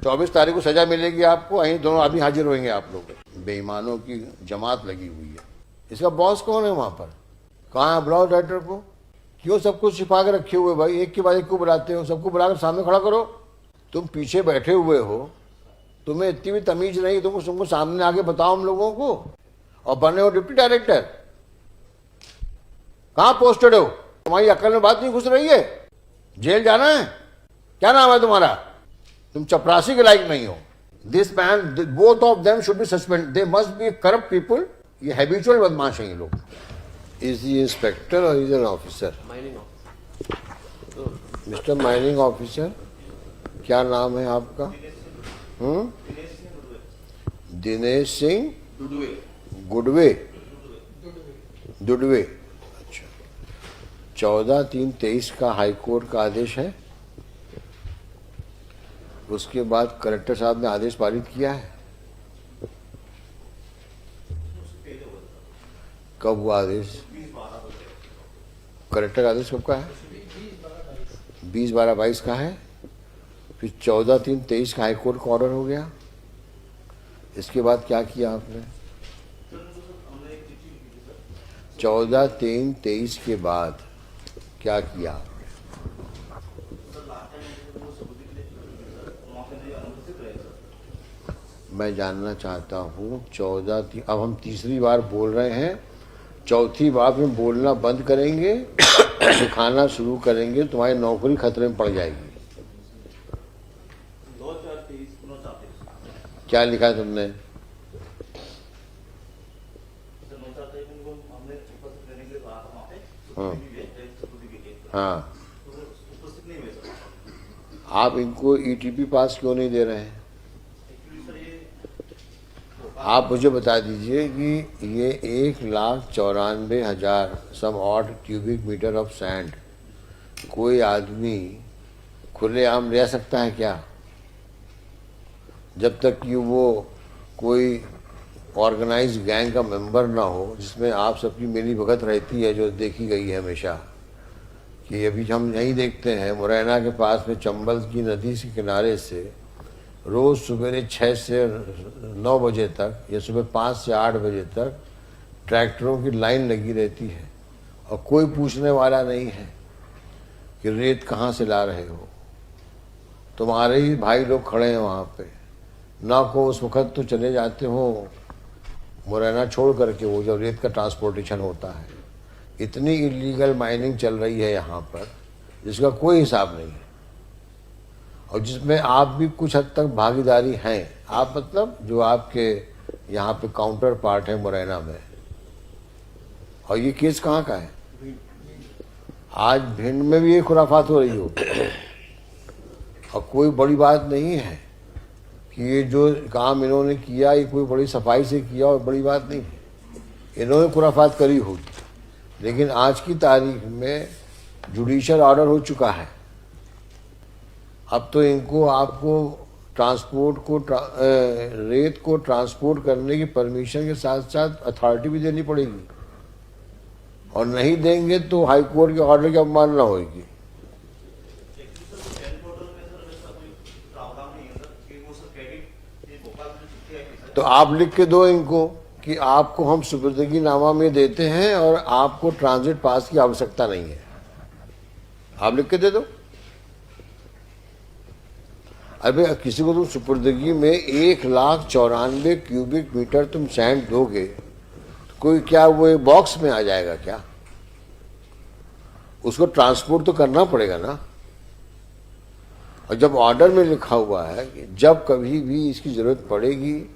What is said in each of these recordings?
24 तारीख को सजा मिलेगी आपको, यहीं दोनों आदमी हाजिर होंगे आप लोग। बेईमानों की जमात लगी हुई है। इसका बॉस कौन है वहां पर? कहाँ है? बुलाओ डायरेक्टर को। क्यों सब कुछ छिपा के रखे हुए भाई? एक के बाद एक को बुलाते हो? सबको बुलाकर सामने खड़ा करो। तुम पीछे बैठे हुए हो, तुम्हें इतनी भी तमीज नहीं, तुमको सामने आके बताओ हम लोगों को। और बने हो डिप्टी डायरेक्टर, कहाँ पोस्टेड हो? तुम्हारी अकल में बात नहीं घुस रही है? जेल जाना है? क्या नाम है तुम्हारा? तुम चपरासी के लायक नहीं हो। This man, both of them should be suspend. They must be corrupt people. ये हैबिचुअल बदमाश हैं ये लोग। इज ही इंस्पेक्टर और is an officer? Mining officer. Mister mining officer, क्या नाम है आपका? दिनेश सिंह गुडवे। दुडवे। अच्छा, 14/3/23 का हाईकोर्ट का आदेश है। उसके बाद कलेक्टर साहब ने आदेश पारित किया है। कब हुआ आदेश? कलेक्टर का आदेश कब का है? 20/12/22 का है। फिर 14/3/23 का हाईकोर्ट का ऑर्डर हो गया। इसके बाद क्या किया आपने? 14/3/23 के बाद क्या किया आपने? मैं जानना चाहता हूँ 14 अब हम तीसरी बार बोल रहे हैं, चौथी बार में बोलना बंद करेंगे, सिखाना शुरू करेंगे, तुम्हारी नौकरी खतरे में पड़ जाएगी। क्या लिखा तुमने? हाँ, आप इनको ईटीपी पास क्यों नहीं दे रहे हैं? आप मुझे बता दीजिए कि ये 1,94,000 some odd cubic metre of sand कोई आदमी खुलेआम ले सकता है क्या? जब तक कि वो कोई ऑर्गेनाइज्ड गैंग का मेंबर ना हो, जिसमें आप सबकी मिली भगत रहती है, जो देखी गई है हमेशा। कि अभी हम यही देखते हैं मुरैना के पास में चंबल की नदी के किनारे से रोज़ सुबह 6 से 9 बजे तक या सुबह 5 से 8 बजे तक ट्रैक्टरों की लाइन लगी रहती है और कोई पूछने वाला नहीं है कि रेत कहाँ से ला रहे हो। तुम्हारे ही भाई लोग खड़े हैं वहाँ पे। ना को उस वक़्त तो चले जाते हो मुरैना छोड़ करके, वो जब रेत का ट्रांसपोर्टेशन होता है। इतनी इलीगल माइनिंग चल रही है यहाँ पर जिसका कोई हिसाब नहीं है, और जिसमें आप भी कुछ हद तक भागीदारी हैं। आप मतलब जो आपके यहाँ पे काउंटर पार्ट है मुरैना में। और ये केस कहाँ का है? आज भिंड में भी ये खुराफात हो रही हो। और कोई बड़ी बात नहीं है कि ये जो काम इन्होंने किया ये कोई बड़ी सफाई से किया, और बड़ी बात नहीं है। इन्होंने खुराफात करी होगी, लेकिन आज की तारीख में जुडिशियल ऑर्डर हो चुका है। अब तो इनको आपको ट्रांसपोर्ट को रेत को ट्रांसपोर्ट करने की परमिशन के साथ साथ अथॉरिटी भी देनी पड़ेगी, और नहीं देंगे तो हाई कोर्ट के ऑर्डर की अवमानना होगी। तो आप लिख के दो इनको कि आपको हम सुपुर्दगी नामा में देते हैं और आपको ट्रांजिट पास की आवश्यकता नहीं है। आप लिख के दे दो। अबे किसी को तुम सुपुर्दगी में 1,94,000 क्यूबिक मीटर तुम सैंड दोगे, तो कोई क्या वो एक बॉक्स में आ जाएगा क्या? उसको ट्रांसपोर्ट तो करना पड़ेगा ना। और जब ऑर्डर में लिखा हुआ है कि जब कभी भी इसकी जरूरत पड़ेगी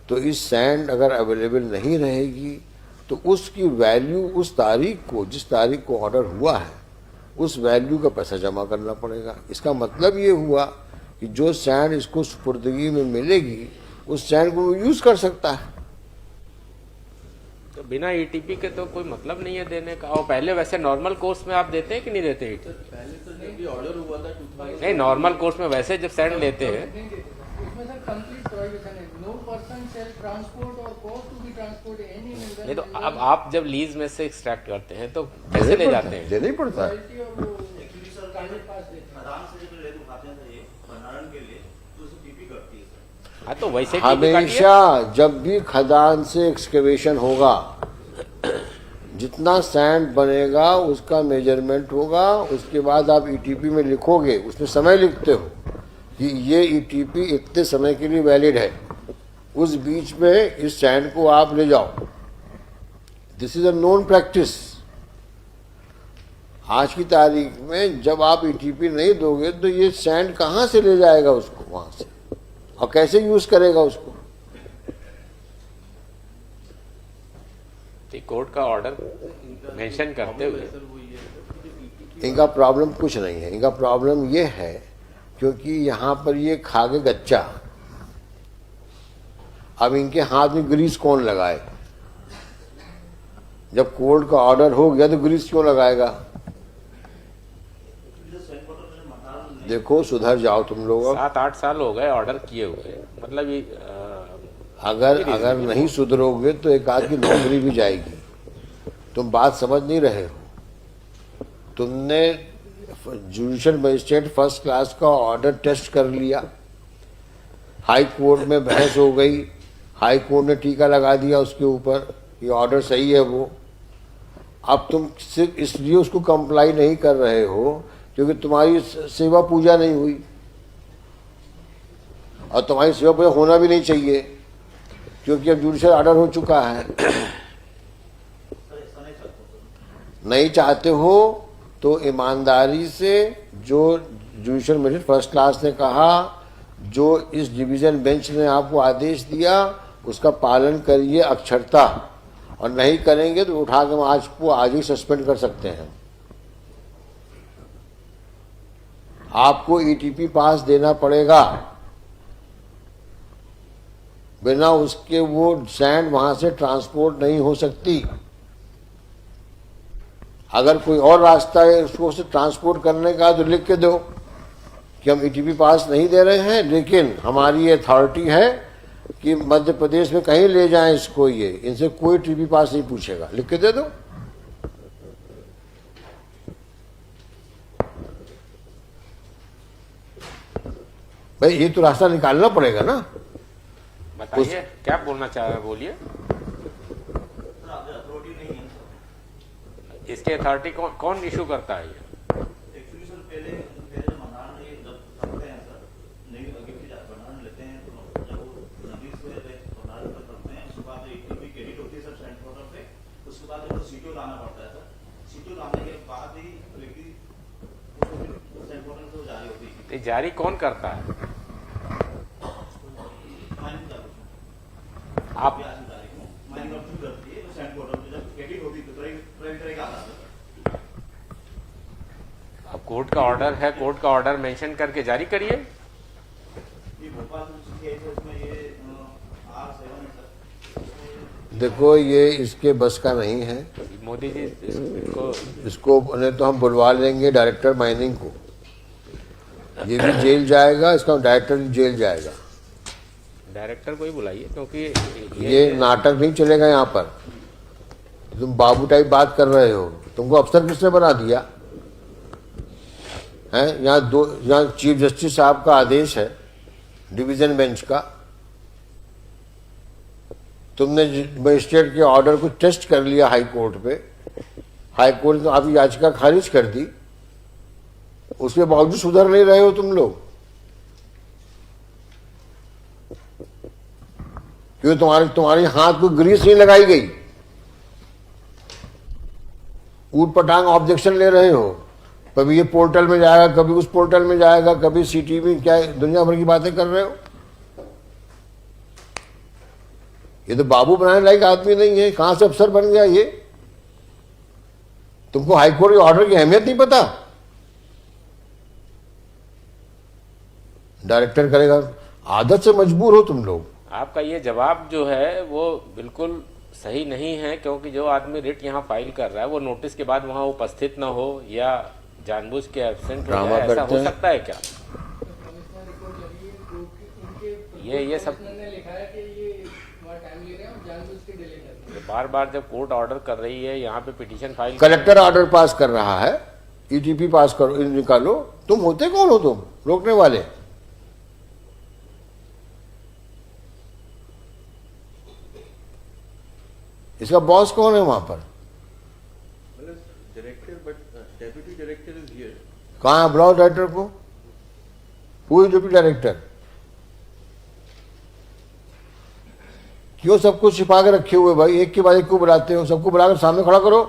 तो इस सैंड अगर अवेलेबल नहीं रहेगी तो उसकी वैल्यू उस तारीख को, जिस तारीख को ऑर्डर हुआ है, उस वैल्यू का पैसा जमा करना पड़ेगा। इसका मतलब ये हुआ कि जो सैंड इसको सुपुर्दगी में मिलेगी उस सैंड को यूज कर सकता है। तो बिना ईटीपी के तो कोई मतलब नहीं है देने का। और पहले वैसे नॉर्मल कोर्स में आप देते हैं कि नहीं देते ईटीपी? पहले तो जब भी ऑर्डर हुआ था 2000 नहीं, नॉर्मल कोर्स में वैसे जब सैंड लेते हैं उसमें सर कंप्लीट प्रोहिबिशन है। नो पर्सन शेल ट्रांसपोर्ट और cause to be transport any mineral. नहीं, तो अब आप जब लीज में से एक्सट्रैक्ट करते हैं तो कैसे ले जाते हैं? देना ही पड़ता है। एक्चुअली सर ट्रांजिट पास आराम से जब रेत उठाते हैं ये भंडारण के लिए, तो उसे पीपी हाँ तो वैसे टीपी काटिए। हमेशा जब भी खदान से एक्सकेवेशन होगा, जितना सैंड बनेगा उसका मेजरमेंट होगा, उसके बाद आप ईटीपी में लिखोगे, उसमें समय लिखते हो कि ये ईटीपी इतने समय के लिए वैलिड है, उस बीच में इस सैंड को आप ले जाओ। This is a known practice. आज की तारीख में जब आप ईटीपी नहीं दोगे तो ये सैंड कहाँ से ले जाएगा उसको वहां से, और कैसे यूज करेगा उसको? कोर्ट का ऑर्डर मेंशन करते हुए इनका प्रॉब्लम कुछ नहीं है। इनका प्रॉब्लम ये है क्योंकि यहाँ पर ये खा गए गच्चा। अब इनके हाथ में ग्रीस कौन लगाए? जब कोर्ट का ऑर्डर हो गया तो ग्रीस क्यों लगाएगा? देखो सुधर जाओ तुम लोग। 7-8 साल हो गए ऑर्डर किए हुए, मतलब ये अगर नहीं सुधरोगे तो एक आध की नौकरी भी जाएगी। तुम बात समझ नहीं रहे हो। तुमने जुडिशियल मजिस्ट्रेट फर्स्ट क्लास का ऑर्डर टेस्ट कर लिया, हाई कोर्ट में बहस हो गई, हाई कोर्ट ने टीका लगा दिया उसके ऊपर, ये ऑर्डर सही है वो। अब तुम सिर्फ इसलिए उसको कंप्लाई नहीं कर रहे हो क्योंकि तुम्हारी सेवा पूजा नहीं हुई, और तुम्हारी सेवा पूजा होना भी नहीं चाहिए क्योंकि अब जुडिशियल ऑर्डर हो चुका है। नहीं चाहते हो तो ईमानदारी से जो जुडिशियल मजिस्ट्रेट फर्स्ट क्लास ने कहा, जो इस डिवीजन बेंच ने आपको आदेश दिया, उसका पालन करिए अक्षरता, और नहीं करेंगे तो उठा के आज ही सस्पेंड कर सकते हैं। आपको ईटीपी पास देना पड़ेगा, बिना उसके वो सैंड वहां से ट्रांसपोर्ट नहीं हो सकती। अगर कोई और रास्ता है उसको से ट्रांसपोर्ट करने का तो लिख के दो कि हम ईटीपी पास नहीं दे रहे हैं, लेकिन हमारी ये अथॉरिटी है कि मध्य प्रदेश में कहीं ले जाएं इसको, ये इनसे कोई टीपी पास नहीं पूछेगा, लिख के दे दो। भाई ये तो रास्ता निकालना पड़ेगा ना। बताइए क्या बोलना चाह रहे हैं, बोलिए। इसके अथॉरिटी कौन इशू करता है? एक्चुअली सर पहले जब मनान ये जब करते हैं सर, नहीं अगर की बनान लेते हैं तो जब वो नदी से बनान पर करते हैं, उसके बाद ईटीपी क्रेडिट होती है सर सेंट ऑर्डर पे, उसके बाद जब सीटीओ लाना पड़ता है सर, सीटीओ लाने के बाद ही सेंट ऑर्डर से जारी होती है। ये जारी कौन करता है? आप माइनिंग ऑप्शन करती है तो सेंट ऑर्डर जब क्रेडिट होती है तो तरह का आता है। अब कोर्ट का ऑर्डर है, कोर्ट का ऑर्डर मेंशन करके जारी करिए। देखो ये इसके बस का नहीं है मोदी जी, इसको नहीं तो हम बुलवा लेंगे डायरेक्टर माइनिंग को, ये भी जेल जाएगा, इसका डायरेक्टर भी जेल जाएगा। डायरेक्टर को ही बुलाइए, क्योंकि ये नाटक नहीं चलेगा यहाँ पर। तुम बाबू टाइप बात कर रहे हो, तुमको अफसर किसने बना दिया है? यहाँ चीफ जस्टिस साहब का आदेश है डिवीजन बेंच का, तुमने मजिस्ट्रेट के ऑर्डर को टेस्ट कर लिया हाई कोर्ट पे, हाई कोर्ट ने तो आपकी याचिका खारिज कर दी, उसके बावजूद सुधर नहीं रहे हो तुम लोग, क्योंकि तुम्हारे हाथ को ग्रीस नहीं लगाई गई। ऊट पटांग ऑब्जेक्शन ले रहे हो, कभी ये पोर्टल में जाएगा, कभी उस पोर्टल में जाएगा, कभी सिटी में, क्या दुनिया भर की बातें कर रहे हो। ये तो बाबू बनाने लायक आदमी नहीं है, कहां से अफसर बन गया ये? तुमको हाईकोर्ट के ऑर्डर की अहमियत नहीं पता? डायरेक्टर करेगा, आदत से मजबूर हो तुम लोग। आपका ये जवाब जो है वो बिल्कुल सही नहीं है, क्योंकि जो आदमी रिट यहाँ फाइल कर रहा है वो नोटिस के बाद वहाँ उपस्थित न हो या जानबूझ के एब्सेंट हो जाए, ऐसा हो सकता है क्या? ये सब ने लिखा है कि ये टाइम ले रहे हैं और जानबूझ के डिले कर रहे हैं। बार बार जब कोर्ट ऑर्डर कर रही है, यहाँ पे petition file, collector order pass कर रहा है, ईटीपी पास करो, निकालो। तुम होते कौन हो? तुम रोकने वाले? इसका बॉस कौन है वहां पर? Director, but deputy director is here. कहाँ है? बुलाओ डायरेक्टर को। Who is deputy director? क्यों सब कुछ छिपा के रखे हुए भाई? एक के बाद एक को बुलाते हो, सबको बुलाकर सामने खड़ा करो।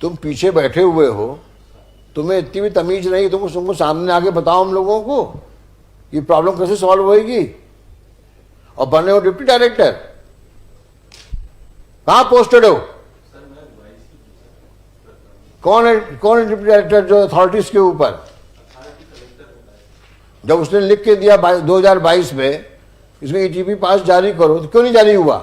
तुम पीछे बैठे हुए हो, तुम्हें इतनी भी तमीज नहीं, तुमको सामने आके बताओ हम लोगों को ये प्रॉब्लम कैसे सॉल्व होएगी। और बने हो डिप्टी डायरेक्टर, कहां पोस्टेड हो? कौन है डिप्टी डायरेक्टर जो अथॉरिटीज के ऊपर? जब उसने लिख के दिया 2022 में इसमें ईटीपी पास जारी करो, तो क्यों नहीं जारी हुआ?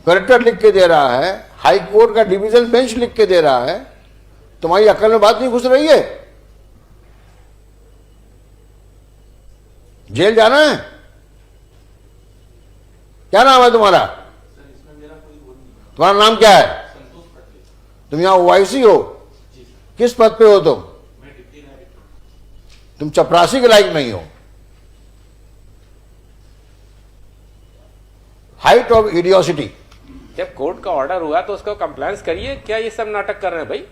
कलेक्टर लिख के दे रहा है, हाई कोर्ट का डिवीजन बेंच लिख के दे रहा है, तुम्हारी अकल में बात नहीं घुस रही है? जेल जाना है? क्या नाम है तुम्हारा? तुम्हारा नाम क्या है? तुम यहां ओआईसी हो? किस पद पे हो तुम चपरासी के लायक नहीं हो। Height of इडियोसिटी। जब कोर्ट का ऑर्डर हुआ तो उसको कंप्लायंस करिए, क्या ये सब नाटक कर रहे हैं भाई?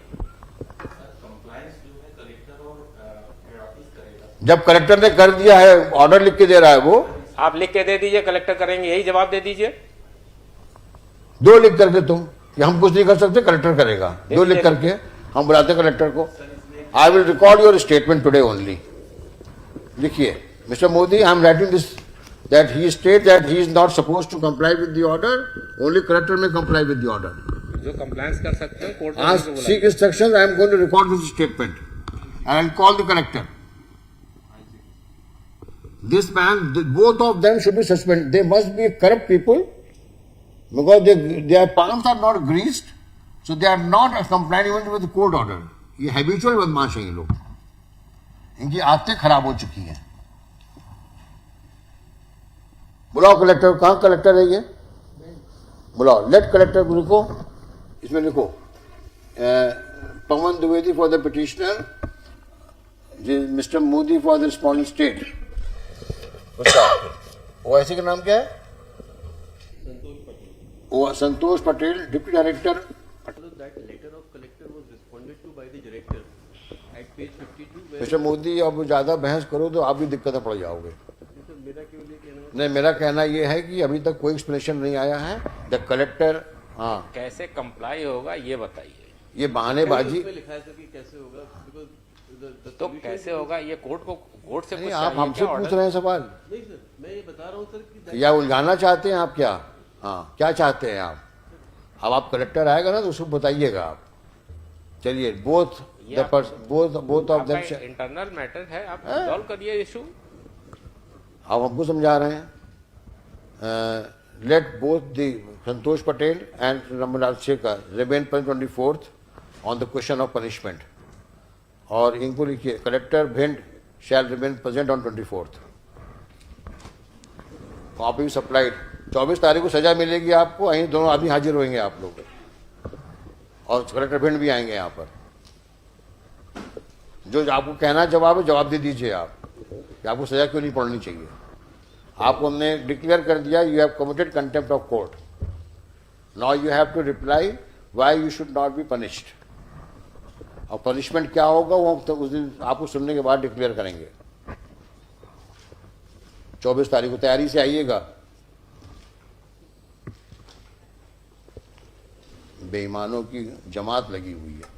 जब कलेक्टर ने कर दिया है, ऑर्डर लिख के दे रहा है वो, आप लिख के दे दीजिए, कलेक्टर करेंगे, यही जवाब दे दीजिए। दो लिख करके तुम कि हम कुछ नहीं कर सकते, कलेक्टर करेगा। दो लिख करके हम बुलाते कलेक्टर को। I will record your statement today only. लिखिए, mister Modi, I am writing this that he state that he is not supposed to comply with the order, only collector may comply with the order. जो compliance कर सकते हैं court Ask, seek instructions, I am going to record this statement and I will call the collector. This man, both of them should be suspended. They must be corrupt people because their palms are not greased, so they are not complying even with the court order. ये habitual बदमाश हैं ये लोग, इनकी आदतें खराब हो चुकी हैं। बुलाओ कलेक्टर। कहाँ कलेक्टर है ये? बुलाओ। लेट कलेक्टर को लिखो, इसमें लिखो Pawan Dwivedi for the petitioner, mister Modi for the responding state. उसका ओआईसी का नाम क्या है? Santosh Patel, deputy director. That letter of collector was responded to by the director at page 52. Mister Modi, अब ज्यादा बहस करो तो आप भी दिक्कत में पड़ जाओगे। मेरा क्यों लिए कहना? नहीं, मेरा कहना यह है कि अभी तक कोई एक्सप्लेनेशन नहीं आया है। द कलेक्टर, हाँ, कैसे कंप्लाई होगा ये बताइए। ये बहानेबाजी। उसमें लिखा है सर कि कैसे होगा, because तो कैसे होगा ये कोर्ट से नहीं, कुछ आप चाहिए हमसे क्या पूछ order? रहे हैं सवाल, नहीं सर, मैं ये बता रहा हूँ सर कि या उलझाना चाहते हैं आप? क्या, हाँ, क्या चाहते हैं आप? अब आप कलेक्टर आएगा ना तो उसको बताइएगा आप। चलिए, both of them. Internal matter है, आप सॉल्व करिए इशू। आप हमको समझा रहे हैं। Let both the Santosh Patel and Raman Shekhar remain 24th on the question of punishment. और इनको लिखिए, collector Bhind shall remain present on 24th। Copy supplied. 24 तारीख को सजा मिलेगी आपको, यहीं दोनों आदमी हाजिर होंगे आप लोग, और कलेक्टर भिंड भी आएंगे यहाँ पर। जो आपको कहना जवाब है, जवाब दे दीजिए आप कि आपको सजा क्यों नहीं पड़नी चाहिए। आपको हमने डिक्लेयर कर दिया, you have committed contempt of court. Now you have to reply why you should not be punished. और पनिशमेंट क्या होगा वो तो उस दिन आपको सुनने के बाद डिक्लेयर करेंगे। 24 तारीख को तैयारी से आइएगा। बेईमानों की जमात लगी हुई है।